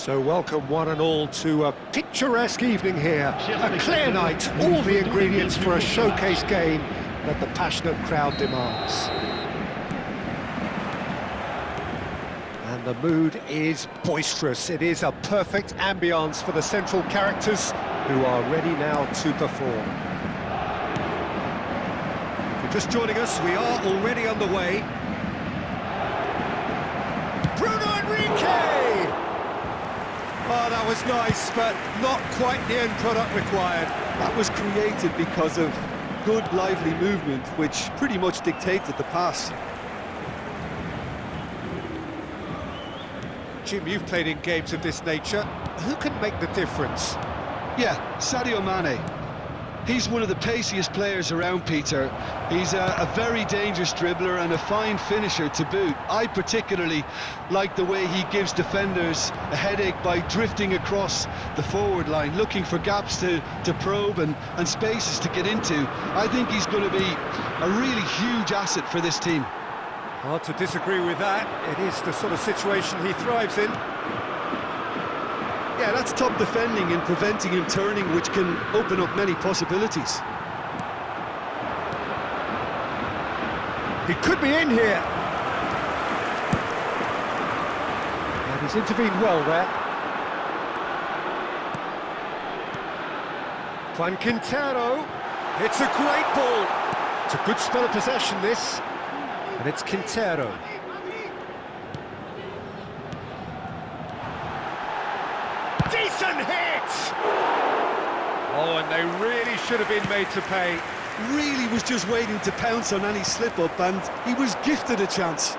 So welcome one and all to a picturesque evening here. A clear night, all the ingredients for a showcase game that the passionate crowd demands. And the mood is boisterous. It is a perfect ambience for the central characters who are ready now to perform. If you're just joining us, we are already underway. Oh, that was nice, but not quite the end product required. That was created because of good, lively movement, which pretty much dictated the pass. Jim, you've played in games of this nature. Who can make the difference? Yeah, Sadio Mane. He's one of the paciest players around, Peter. He's a very dangerous dribbler and a fine finisher to boot. I particularly like the way he gives defenders a headache by drifting across the forward line, looking for gaps to probe and spaces to get into. I think he's going to be a really huge asset for this team. Hard to disagree with that. It is the sort of situation he thrives in. Yeah, that's top defending and preventing him turning, which can open up many possibilities. He could be in here. And he's intervened well there. Juan Quintero. It's a great ball. It's a good spell of possession, this. And it's Quintero. Decent hit! Oh, and they really should have been made to pay. Really was just waiting to pounce on any slip-up, and he was gifted a chance.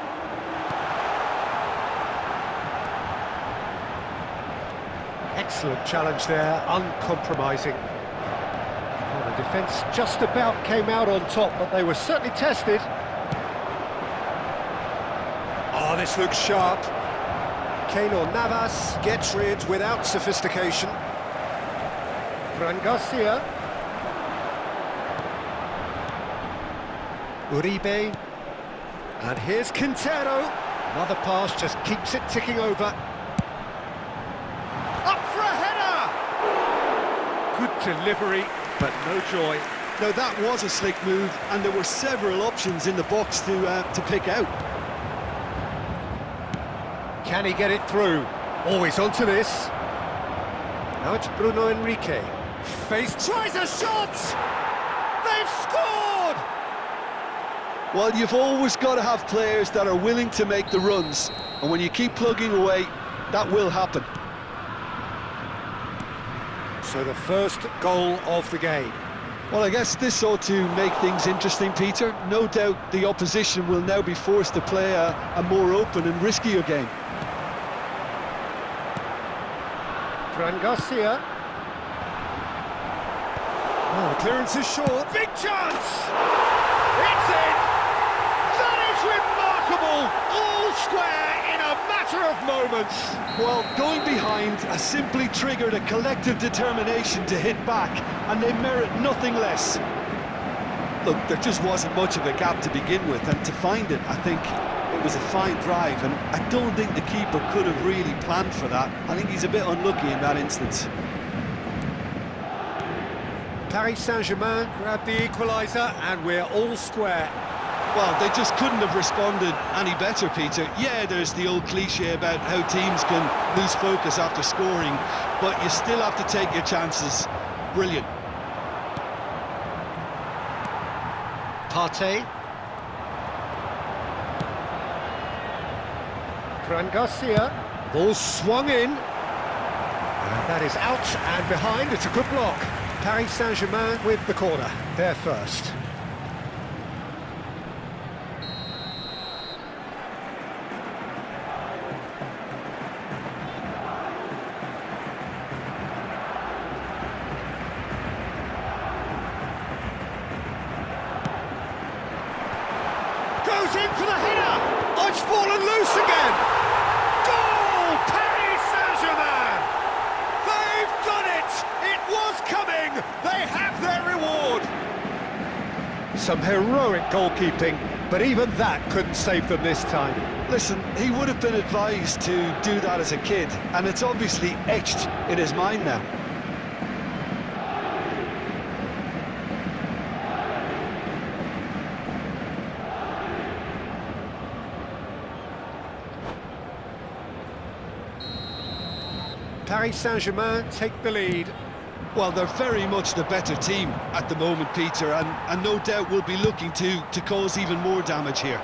Excellent challenge there, uncompromising. Well, the defence just about came out on top, but they were certainly tested. Oh, this looks sharp. Keylor Navas gets rid without sophistication. Fran Garcia. Uribe. And here's Quintero. Another pass just keeps it ticking over. Up for a header! Good delivery, but no joy. Now that was a slick move, and there were several options in the box to pick out. Can he get it through? Always onto this. Now it's Bruno Henrique. Face tries a shot! They've scored! Well, you've always got to have players that are willing to make the runs, and when you keep plugging away, that will happen. So the first goal of the game. Well, I guess this ought to make things interesting, Peter. No doubt the opposition will now be forced to play a more open and riskier game. Fran Garcia. Oh, the clearance is short. Big chance! It's in! That is remarkable! All square in a matter of moments. Well, going behind has simply triggered a collective determination to hit back, and they merit nothing less. Look, there just wasn't much of a gap to begin with, and to find it, I think it was a fine drive, and I don't think the keeper could have really planned for that. I think he's a bit unlucky in that instance. Paris Saint-Germain grabbed the equaliser, and we're all square. Well, they just couldn't have responded any better, Peter. Yeah, there's the old cliche about how teams can lose focus after scoring, but you still have to take your chances. Brilliant. Partey. Fran Garcia. Ball swung in. And that is out and behind. It's a good block. Paris Saint-Germain with the corner. They're first. Goes in for the header! Oh, it's fallen loose again! Goal! Paris Saint-Germain! They've done it! It was coming! They have their reward! Some heroic goalkeeping, but even that couldn't save them this time. Listen, he would have been advised to do that as a kid, and it's obviously etched in his mind now. Paris Saint-Germain take the lead. Well, they're very much the better team at the moment, Peter, and no doubt will be looking to cause even more damage here.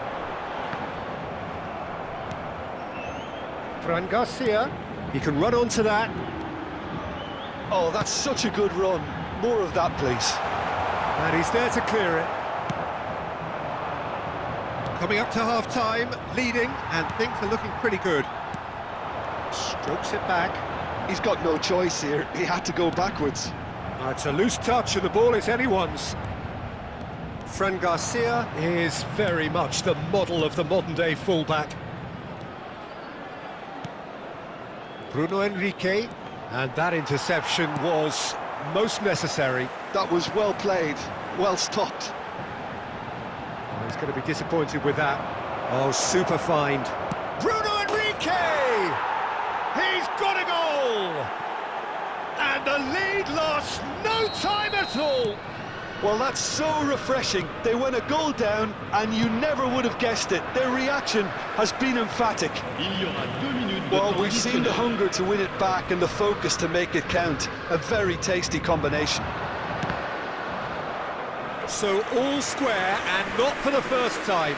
Fran Garcia, he can run onto that. Oh, that's such a good run. More of that, please. And he's there to clear it. Coming up to half-time, leading, and things are looking pretty good. Strokes it back. He's got no choice here. He had to go backwards. It's a loose touch and the ball is anyone's. Fran Garcia is very much the model of the modern-day fullback. Bruno Henrique, and that interception was most necessary. That was well played, well stopped. Oh, he's going to be disappointed with that. Oh, super find. Bruno Henrique! He's got a goal! And the lead lost no time at all! Well, that's so refreshing. They went a goal down, and you never would have guessed it. Their reaction has been emphatic. Well, we've seen the hunger to win it back and the focus to make it count. A very tasty combination. So all square, and not for the first time.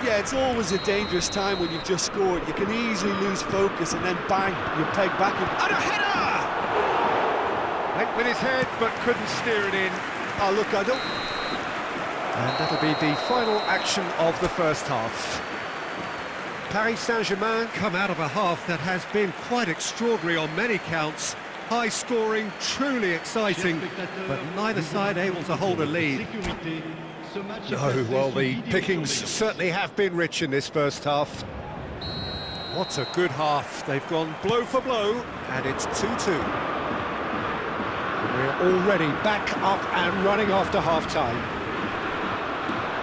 Yeah, it's always a dangerous time when you've just scored. You can easily lose focus and then bang, you peg back. And a header! Went with his head, but couldn't steer it in. Oh, look, I don't... And that'll be the final action of the first half. Paris Saint-Germain come out of a half that has been quite extraordinary on many counts. High scoring, truly exciting, but neither side able to hold a lead. No, well, the pickings certainly have been rich in this first half. What a good half. They've gone blow for blow, and it's 2-2. We're already back up and running after half-time.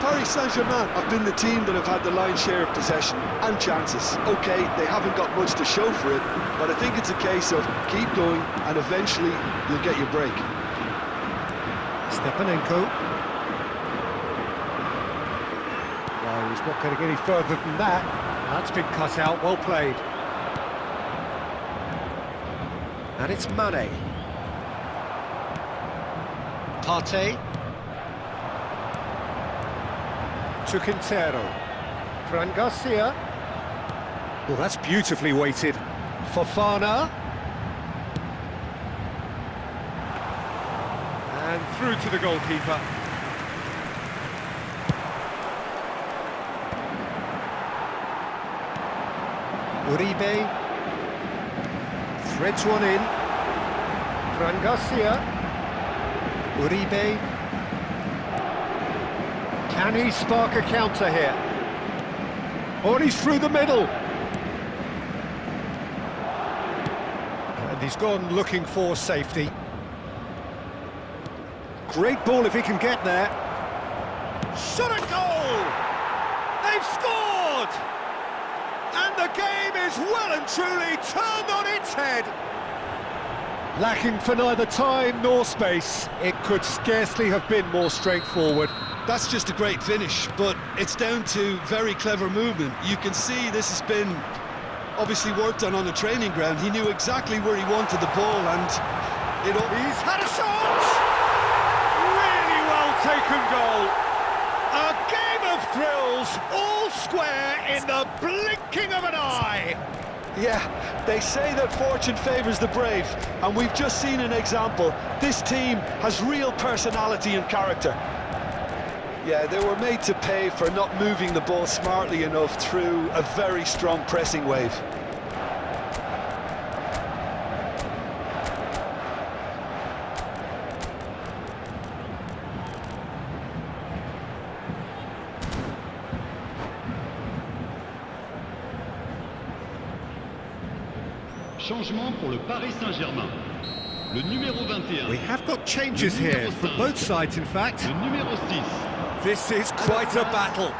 Paris Saint-Germain have been the team that have had the lion's share of possession and chances. OK, they haven't got much to show for it, but I think it's a case of keep going and eventually you'll get your break. Stepanenko. No, he's not going to get any further than that. That's been cut out, well played. And it's Mane. Partey. To Quintero. Fran Garcia. Well, that's beautifully weighted. Fofana. And through to the goalkeeper. Uribe. Threads one in. Fran Garcia. Uribe. Can he spark a counter here? Oh, he's through the middle. And he's gone looking for safety. Great ball if he can get there. Shot a goal! They've scored! And the game is well and truly turned on its head. Lacking for neither time nor space, it could scarcely have been more straightforward. That's just a great finish, but it's down to very clever movement. You can see this has been obviously worked on the training ground. He knew exactly where he wanted the ball, and he's had a shot! Really well taken goal. A game of thrills, all square in the blinking of an eye. Yeah, they say that fortune favours the brave, and we've just seen an example. This team has real personality and character. Yeah, they were made to pay for not moving the ball smartly enough through a very strong pressing wave. Changement pour le Paris Saint-Germain. Le numéro 21. We have got changes here from both sides, in fact. Le numéro 6. This is quite a battle.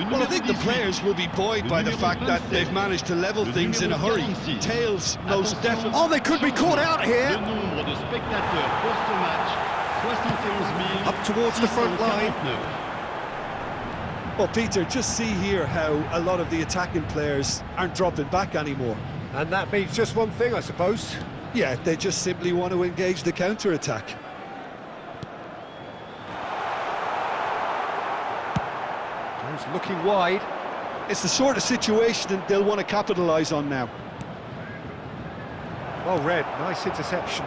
Well, I think the players will be buoyed by the fact that they've managed to level things in a hurry. Tails, most definitely. Oh, they could be caught out here. Le nombre de spectateurs pour ce match, 71 Up towards the front line. 649. Well, Peter, just see here how a lot of the attacking players aren't dropping back anymore. And that means just one thing, I suppose. Yeah, they just simply want to engage the counter-attack. He's looking wide. It's the sort of situation that they'll want to capitalise on now. Well read, nice interception.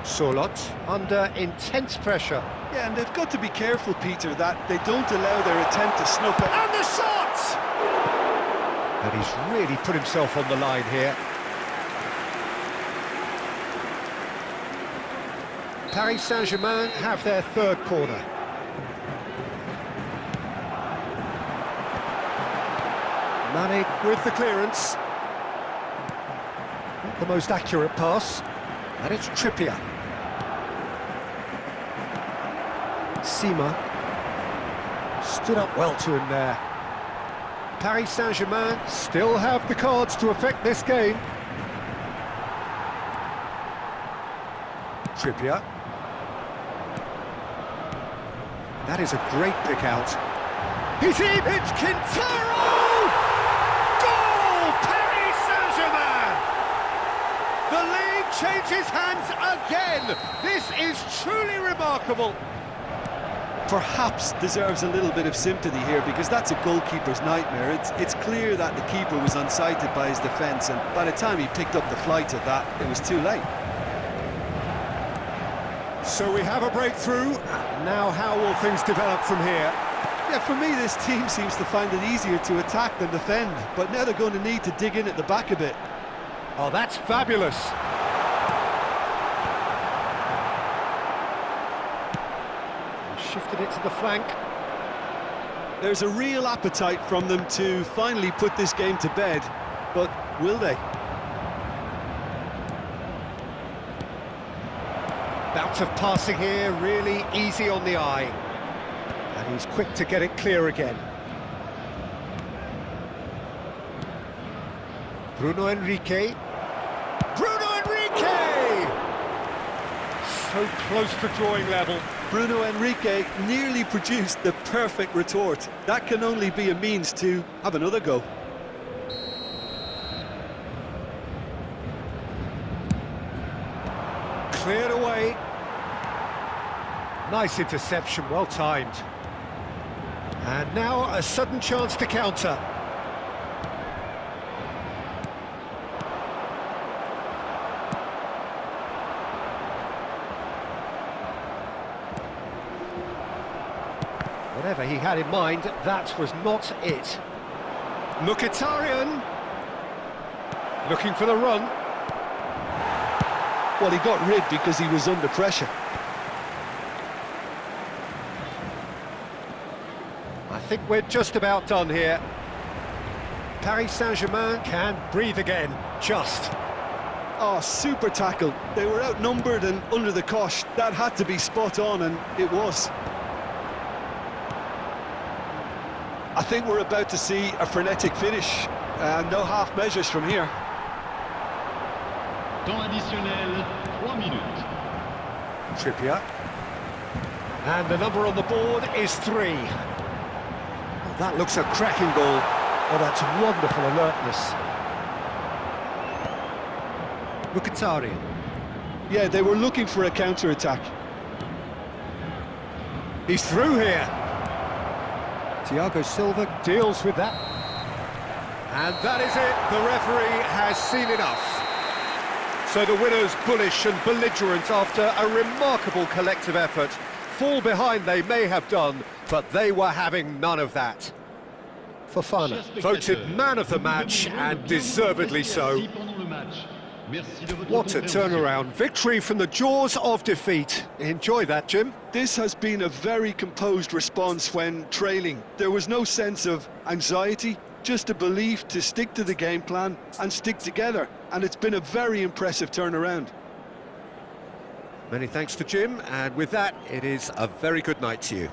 Solot under intense pressure. Yeah, and they've got to be careful, Peter, that they don't allow their attempt to snuff it. And the shot! And he's really put himself on the line here. Paris Saint-Germain have their third corner. Mane with the clearance. Not the most accurate pass. And it's Trippier. Sima stood up well to him there. Paris Saint-Germain still have the cards to affect this game. Trippier. That is a great pick out. He's in! It's Quintero! Goal! Paris Saint-Germain! The league changes hands again! This is truly remarkable. Perhaps deserves a little bit of sympathy here, because that's a goalkeeper's nightmare. It's clear that the keeper was unsighted by his defence, and by the time he picked up the flight of that, it was too late. So we have a breakthrough. Now how will things develop from here? Yeah, for me, this team seems to find it easier to attack than defend, but now they're going to need to dig in at the back a bit. Oh, that's fabulous. Shifted it to the flank. There's a real appetite from them to finally put this game to bed, but will they? Bout of passing here, really easy on the eye. And he's quick to get it clear again. Bruno Henrique. Bruno Henrique! So close to drawing level. Bruno Henrique nearly produced the perfect retort. That can only be a means to have another go. Cleared away. Nice interception, well timed. And now a sudden chance to counter. Whatever he had in mind, that was not it. Mkhitaryan looking for the run. Well, he got rid because he was under pressure. I think we're just about done here. Paris Saint-Germain can breathe again, just. Oh, super tackle. They were outnumbered and under the cosh. That had to be spot on, and it was. I think we're about to see a frenetic finish. No half measures from here. Temps additionnel, 3 minutes. Trippier. And the number on the board is 3. Well, that looks a cracking goal. Oh, that's wonderful alertness. Mkhitaryan. Yeah, they were looking for a counter-attack. He's through here. Thiago Silva deals with that. And that is it. The referee has seen enough. So the winners, bullish and belligerent after a remarkable collective effort. Fall behind they may have done, but they were having none of that. Fofana voted man of the match, and deservedly so. What a turnaround. Victory from the jaws of defeat. Enjoy that, Jim. This has been a very composed response when trailing. There was no sense of anxiety, just a belief to stick to the game plan and stick together. And it's been a very impressive turnaround. Many thanks to Jim, and with that, it is a very good night to you.